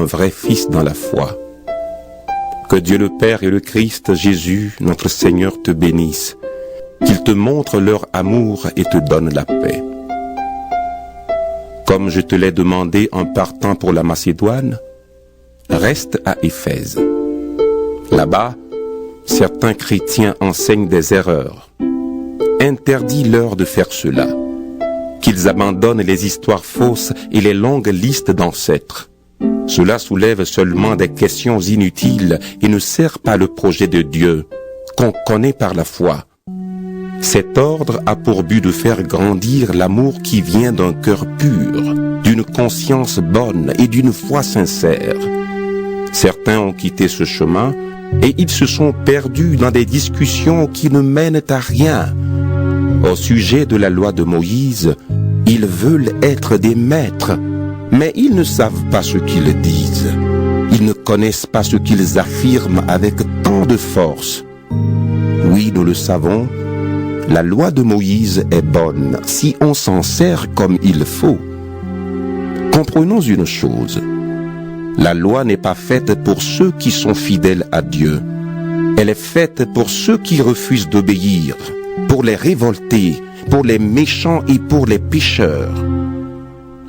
un vrai fils dans la foi. Que Dieu le Père et le Christ Jésus, notre Seigneur, te bénissent, qu'ils te montrent leur amour et te donnent la paix. Comme je te l'ai demandé en partant pour la Macédoine, reste à Éphèse. Là-bas, certains chrétiens enseignent des erreurs. Interdis-leur de faire cela, qu'ils abandonnent les histoires fausses et les longues listes d'ancêtres. Cela soulève seulement des questions inutiles et ne sert pas le projet de Dieu, qu'on connaît par la foi. Cet ordre a pour but de faire grandir l'amour qui vient d'un cœur pur, d'une conscience bonne et d'une foi sincère. Certains ont quitté ce chemin et ils se sont perdus dans des discussions qui ne mènent à rien. Au sujet de la loi de Moïse, ils veulent être des maîtres, mais ils ne savent pas ce qu'ils disent. Ils ne connaissent pas ce qu'ils affirment avec tant de force. Oui, nous le savons, la loi de Moïse est bonne si on s'en sert comme il faut. Comprenons une chose. La loi n'est pas faite pour ceux qui sont fidèles à Dieu. Elle est faite pour ceux qui refusent d'obéir, pour les révoltés, pour les méchants et pour les pécheurs.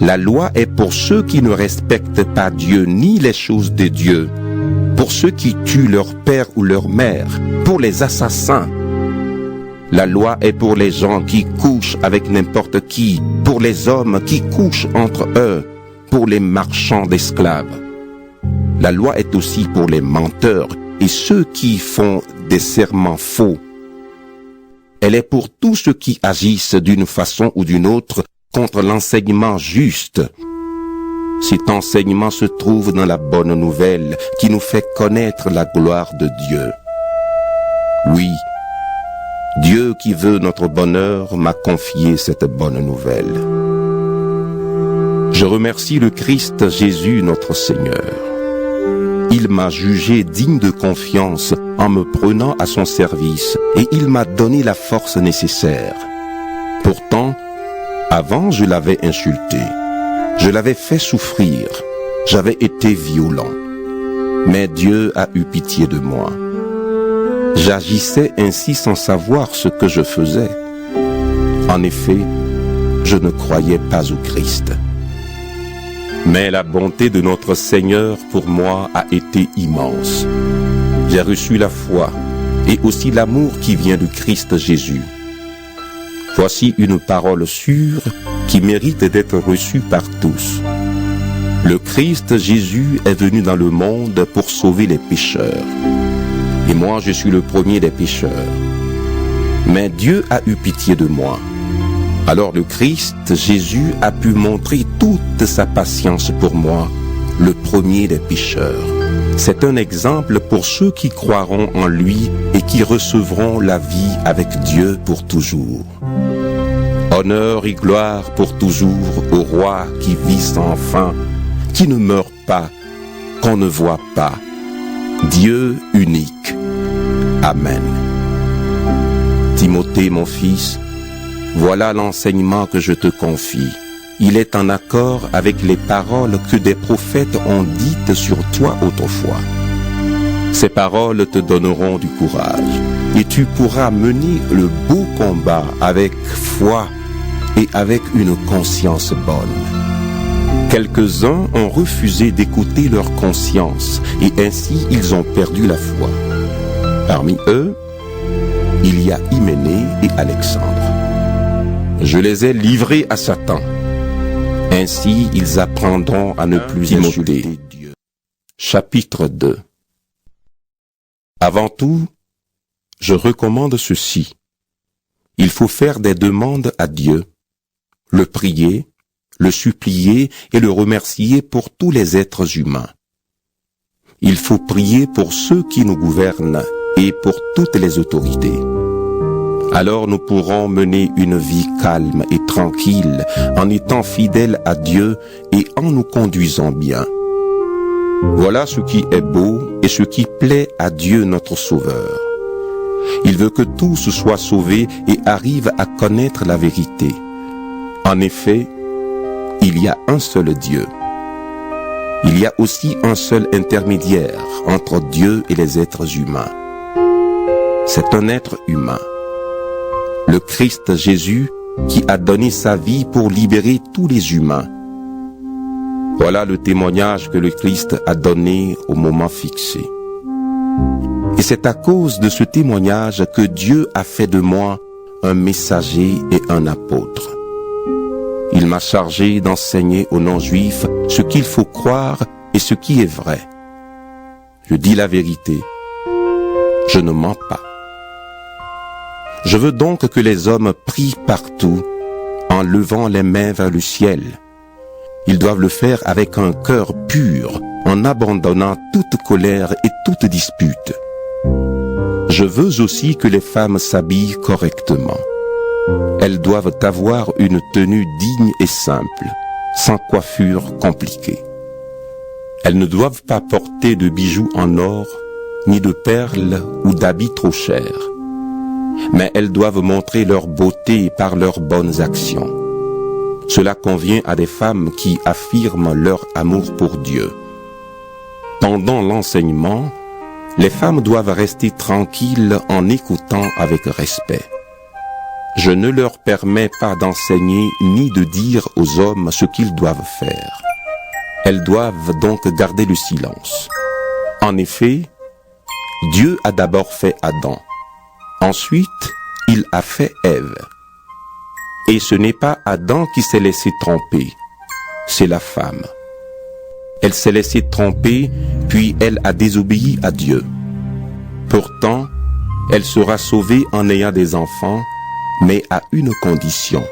La loi est pour ceux qui ne respectent pas Dieu ni les choses de Dieu, pour ceux qui tuent leur père ou leur mère, pour les assassins. La loi est pour les gens qui couchent avec n'importe qui, pour les hommes qui couchent entre eux, pour les marchands d'esclaves. La loi est aussi pour les menteurs et ceux qui font des serments faux. Elle est pour tous ceux qui agissent d'une façon ou d'une autre contre l'enseignement juste. Cet enseignement se trouve dans la bonne nouvelle qui nous fait connaître la gloire de Dieu. Oui, Dieu qui veut notre bonheur m'a confié cette bonne nouvelle. Je remercie le Christ Jésus notre Seigneur. Il m'a jugé digne de confiance en me prenant à son service et il m'a donné la force nécessaire. Pourtant, avant je l'avais insulté, je l'avais fait souffrir, j'avais été violent. Mais Dieu a eu pitié de moi. J'agissais ainsi sans savoir ce que je faisais. En effet, je ne croyais pas au Christ. Mais la bonté de notre Seigneur pour moi a été immense. J'ai reçu la foi et aussi l'amour qui vient du Christ Jésus. Voici une parole sûre qui mérite d'être reçue par tous. Le Christ Jésus est venu dans le monde pour sauver les pécheurs. Et moi, je suis le premier des pécheurs. Mais Dieu a eu pitié de moi. Alors le Christ Jésus a pu montrer toute sa patience pour moi, le premier des pécheurs. C'est un exemple pour ceux qui croiront en lui et qui recevront la vie avec Dieu pour toujours. Honneur et gloire pour toujours au roi qui vit sans fin, qui ne meurt pas, qu'on ne voit pas. Dieu unique. Amen. Timothée, mon fils, voilà l'enseignement que je te confie. Il est en accord avec les paroles que des prophètes ont dites sur toi autrefois. Ces paroles te donneront du courage et tu pourras mener le beau combat avec foi et avec une conscience bonne. Quelques-uns ont refusé d'écouter leur conscience et ainsi ils ont perdu la foi. Parmi eux, il y a Hyménée et Alexandre. Je les ai livrés à Satan. Ainsi, ils apprendront à ne plus insulter Dieu. Chapitre 2. Avant tout, je recommande ceci. Il faut faire des demandes à Dieu, le prier, le supplier et le remercier pour tous les êtres humains. Il faut prier pour ceux qui nous gouvernent et pour toutes les autorités. Alors nous pourrons mener une vie calme et tranquille en étant fidèles à Dieu et en nous conduisant bien. Voilà ce qui est beau et ce qui plaît à Dieu notre Sauveur. Il veut que tous soient sauvés et arrivent à connaître la vérité. En effet, il y a un seul Dieu. Il y a aussi un seul intermédiaire entre Dieu et les êtres humains. C'est un être humain, le Christ Jésus, qui a donné sa vie pour libérer tous les humains. Voilà le témoignage que le Christ a donné au moment fixé. Et c'est à cause de ce témoignage que Dieu a fait de moi un messager et un apôtre. Il m'a chargé d'enseigner aux non-juifs ce qu'il faut croire et ce qui est vrai. Je dis la vérité. Je ne mens pas. Je veux donc que les hommes prient partout en levant les mains vers le ciel. Ils doivent le faire avec un cœur pur, en abandonnant toute colère et toute dispute. Je veux aussi que les femmes s'habillent correctement. Elles doivent avoir une tenue digne et simple, sans coiffure compliquée. Elles ne doivent pas porter de bijoux en or, ni de perles ou d'habits trop chers. Mais elles doivent montrer leur beauté par leurs bonnes actions. Cela convient à des femmes qui affirment leur amour pour Dieu. Pendant l'enseignement, les femmes doivent rester tranquilles en écoutant avec respect. Je ne leur permets pas d'enseigner ni de dire aux hommes ce qu'ils doivent faire. Elles doivent donc garder le silence. En effet, Dieu a d'abord fait Adam. Ensuite, il a fait Ève. Et ce n'est pas Adam qui s'est laissé tromper, c'est la femme. Elle s'est laissée tromper, puis elle a désobéi à Dieu. Pourtant, elle sera sauvée en ayant des enfants, mais à une condition.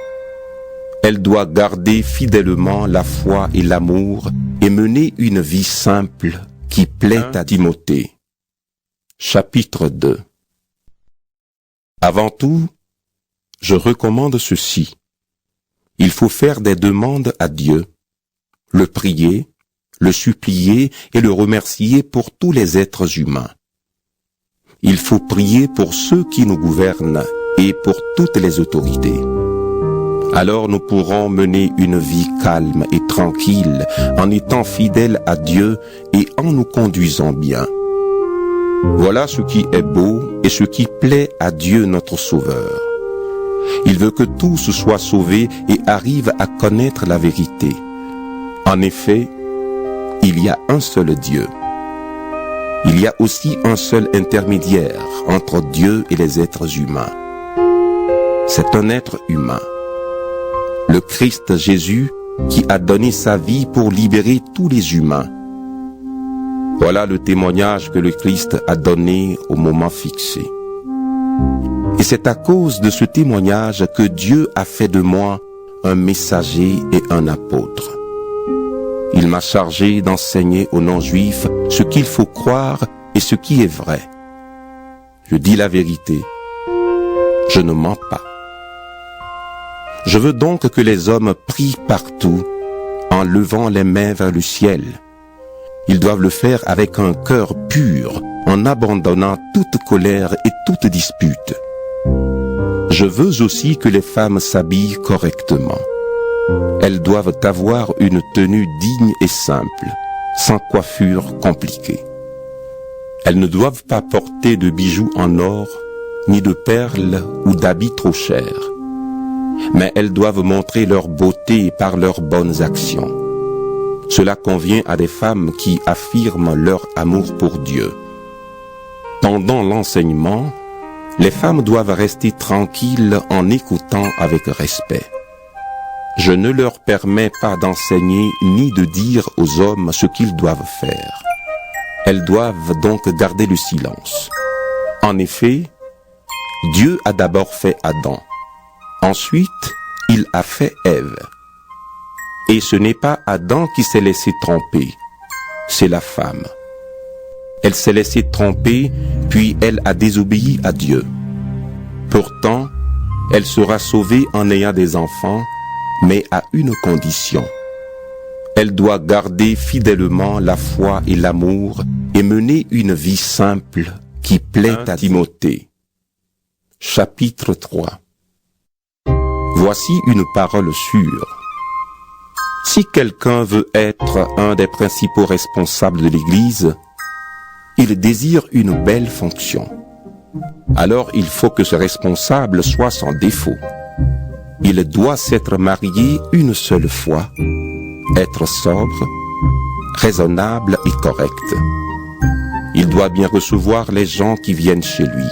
Elle doit garder fidèlement la foi et l'amour et mener une vie simple qui plaît à Timothée. Chapitre 2. Avant tout, je recommande ceci. Il faut faire des demandes à Dieu, le prier, le supplier et le remercier pour tous les êtres humains. Il faut prier pour ceux qui nous gouvernent et pour toutes les autorités. Alors nous pourrons mener une vie calme et tranquille en étant fidèles à Dieu et en nous conduisant bien. Voilà ce qui est beau et ce qui plaît à Dieu notre Sauveur. Il veut que tous soient sauvés et arrivent à connaître la vérité. En effet, il y a un seul Dieu. Il y a aussi un seul intermédiaire entre Dieu et les êtres humains. C'est un être humain, le Christ Jésus, qui a donné sa vie pour libérer tous les humains. Voilà le témoignage que le Christ a donné au moment fixé. Et c'est à cause de ce témoignage que Dieu a fait de moi un messager et un apôtre. Il m'a chargé d'enseigner aux non-juifs ce qu'il faut croire et ce qui est vrai. Je dis la vérité. Je ne mens pas. Je veux donc que les hommes prient partout en levant les mains vers le ciel. Ils doivent le faire avec un cœur pur, en abandonnant toute colère et toute dispute. Je veux aussi que les femmes s'habillent correctement. Elles doivent avoir une tenue digne et simple, sans coiffure compliquée. Elles ne doivent pas porter de bijoux en or, ni de perles ou d'habits trop chers. Mais elles doivent montrer leur beauté par leurs bonnes actions. Cela convient à des femmes qui affirment leur amour pour Dieu. Pendant l'enseignement, les femmes doivent rester tranquilles en écoutant avec respect. Je ne leur permets pas d'enseigner ni de dire aux hommes ce qu'ils doivent faire. Elles doivent donc garder le silence. En effet, Dieu a d'abord fait Adam. Ensuite, il a fait Ève. Et ce n'est pas Adam qui s'est laissé tromper, c'est la femme. Elle s'est laissée tromper, puis elle a désobéi à Dieu. Pourtant, elle sera sauvée en ayant des enfants, mais à une condition. Elle doit garder fidèlement la foi et l'amour et mener une vie simple qui plaît à Timothée. Chapitre 3. Voici une parole sûre. Si quelqu'un veut être un des principaux responsables de l'Église, il désire une belle fonction. Alors il faut que ce responsable soit sans défaut. Il doit s'être marié une seule fois, être sobre, raisonnable et correct. Il doit bien recevoir les gens qui viennent chez lui.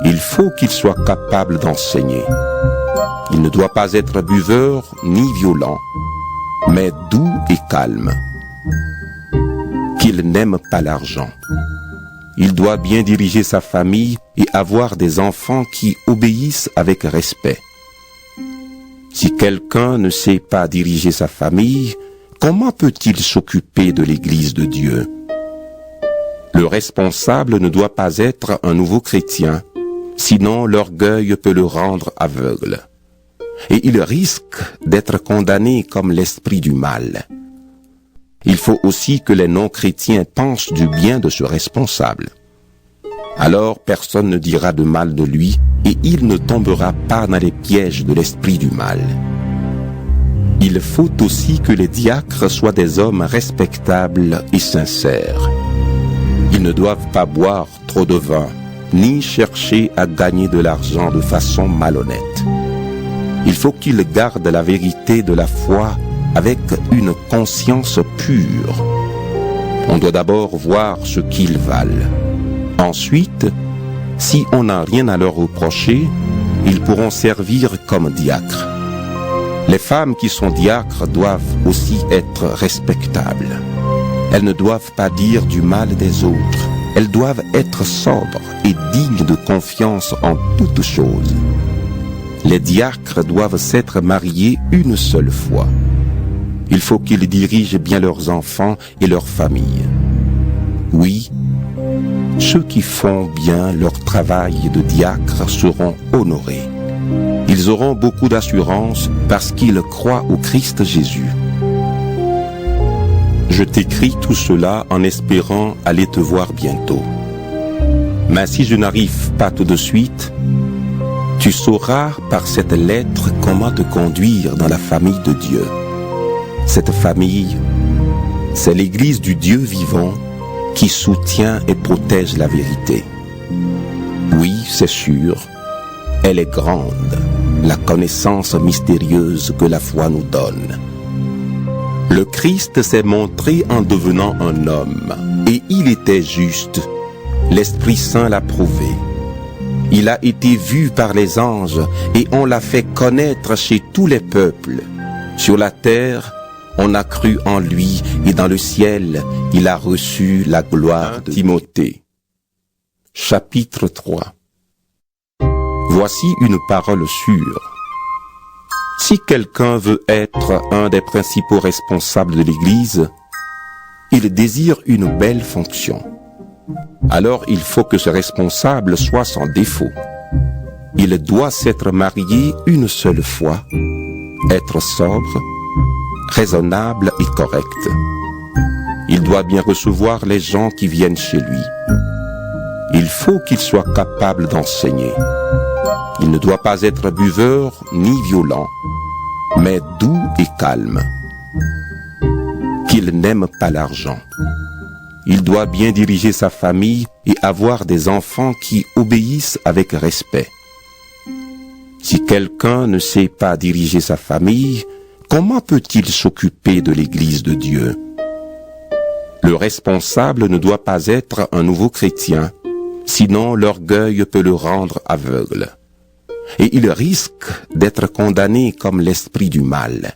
Il faut qu'il soit capable d'enseigner. Il ne doit pas être buveur ni violent, mais doux et calme. Qu'il n'aime pas l'argent. Il doit bien diriger sa famille et avoir des enfants qui obéissent avec respect. Si quelqu'un ne sait pas diriger sa famille, comment peut-il s'occuper de l'Église de Dieu? Le responsable ne doit pas être un nouveau chrétien, sinon l'orgueil peut le rendre aveugle. Et il risque d'être condamné comme l'esprit du mal. Il faut aussi que les non-chrétiens pensent du bien de ce responsable. Alors personne ne dira de mal de lui et il ne tombera pas dans les pièges de l'esprit du mal. Il faut aussi que les diacres soient des hommes respectables et sincères. Ils ne doivent pas boire trop de vin, ni chercher à gagner de l'argent de façon malhonnête. Il faut qu'ils gardent la vérité de la foi avec une conscience pure. On doit d'abord voir ce qu'ils valent. Ensuite, si on n'a rien à leur reprocher, ils pourront servir comme diacres. Les femmes qui sont diacres doivent aussi être respectables. Elles ne doivent pas dire du mal des autres. Elles doivent être sobres et dignes de confiance en toutes choses. Les diacres doivent s'être mariés une seule fois. Il faut qu'ils dirigent bien leurs enfants et leurs familles. Oui, ceux qui font bien leur travail de diacre seront honorés. Ils auront beaucoup d'assurance parce qu'ils croient au Christ Jésus. Je t'écris tout cela en espérant aller te voir bientôt. Mais si je n'arrive pas tout de suite, tu sauras par cette lettre comment te conduire dans la famille de Dieu. Cette famille, c'est l'Église du Dieu vivant qui soutient et protège la vérité. Oui, c'est sûr, elle est grande, la connaissance mystérieuse que la foi nous donne. Le Christ s'est montré en devenant un homme, et il était juste. L'Esprit Saint l'a prouvé. Il a été vu par les anges, et on l'a fait connaître chez tous les peuples. Sur la terre, on a cru en lui, et dans le ciel, il a reçu la gloire de Timothée. Chapitre 3. Voici une parole sûre. Si quelqu'un veut être un des principaux responsables de l'Église, il désire une belle fonction. Alors il faut que ce responsable soit sans défaut. Il doit s'être marié une seule fois, être sobre, raisonnable et correct. Il doit bien recevoir les gens qui viennent chez lui. Il faut qu'il soit capable d'enseigner. Il ne doit pas être buveur ni violent, mais doux et calme. Qu'il n'aime pas l'argent. Il doit bien diriger sa famille et avoir des enfants qui obéissent avec respect. Si quelqu'un ne sait pas diriger sa famille, comment peut-il s'occuper de l'Église de Dieu? Le responsable ne doit pas être un nouveau chrétien, sinon l'orgueil peut le rendre aveugle. Et il risque d'être condamné comme l'esprit du mal.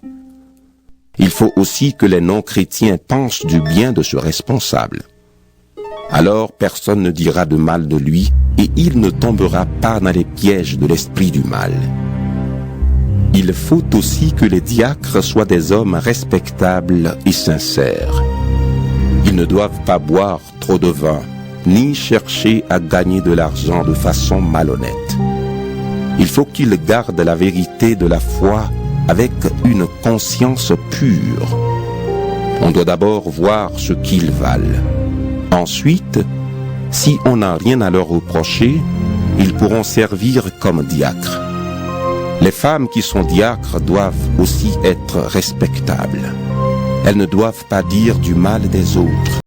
Il faut aussi que les non-chrétiens pensent du bien de ce responsable. Alors personne ne dira de mal de lui et il ne tombera pas dans les pièges de l'esprit du mal. Il faut aussi que les diacres soient des hommes respectables et sincères. Ils ne doivent pas boire trop de vin, ni chercher à gagner de l'argent de façon malhonnête. Il faut qu'ils gardent la vérité de la foi avec une conscience pure. On doit d'abord voir ce qu'ils valent. Ensuite, si on n'a rien à leur reprocher, ils pourront servir comme diacres. Les femmes qui sont diacres doivent aussi être respectables. Elles ne doivent pas dire du mal des autres.